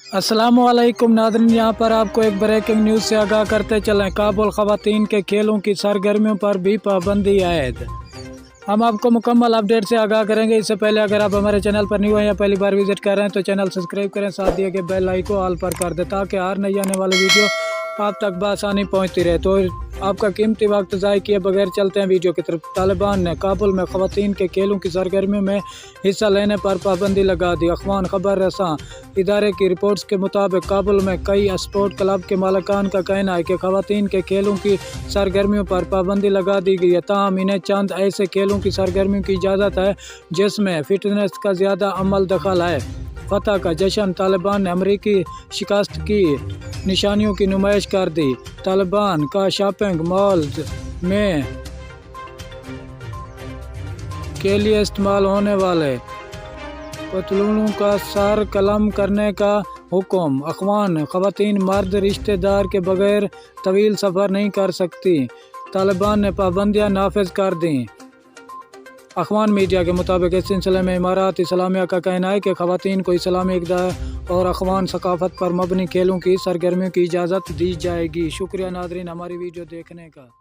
अस्सलाम वालेकुम नाज़रीन, यहाँ पर आपको एक ब्रेकिंग न्यूज़ से आगाह करते चलें। काबुल ख़वातीन के खेलों की सरगर्मियों पर भी पाबंदी आयद। हम आपको मुकम्मल अपडेट से आगाह करेंगे। इससे पहले अगर आप हमारे चैनल पर न्यू हैं या पहली बार विजिट कर रहे हैं तो चैनल सब्सक्राइब करें, साथ दिए गए बेल आइकन को ऑल पर कर दें ताकि हर नई आने वाली वीडियो आप तक बआसानी पहुँचती रहे। तो आपका कीमती वक्त ज़ाय किए बगैर चलते हैं वीडियो की तरफ। तालिबान ने काबुल में ख़वातीन के खेलों की सरगर्मियों में हिस्सा लेने पर पाबंदी लगा दी। अखबार खबर रसां इदारे की रिपोर्ट्स के मुताबिक काबुल में कई स्पोर्ट क्लब के मालिकान का कहना है कि ख़वातीन के खेलों की सरगर्मियों पर पाबंदी लगा दी गई है। ताहम इन्हें चंद ऐसे खेलों की सरगर्मियों की इजाज़त है जिसमें फ़िटनेस का ज़्यादा अमल दखल है। फतह का जश्न, तालिबान ने अमरीकी शिकस्त की निशानियों की नुमाइश कर दी। तालिबान का शॉपिंग मॉल में के लिए इस्तेमाल होने वाले पतलूनों का सर कलम करने का हुक्म। अखवान ख़वातीन मर्द रिश्तेदार के बगैर तवील सफ़र नहीं कर सकती। तालिबान ने पाबंदियाँ नाफिज कर दी। अखबार मीडिया के मुताबिक इस सिलसिले में इमारात इस्लामिया का कहना है कि ख़वातीन को इस्लामी इक़्तिदार और अखवान सकाफ़त पर मबनी खेलों की सरगर्मियों की इजाज़त दी जाएगी। शुक्रिया नाज़रीन हमारी वीडियो देखने का।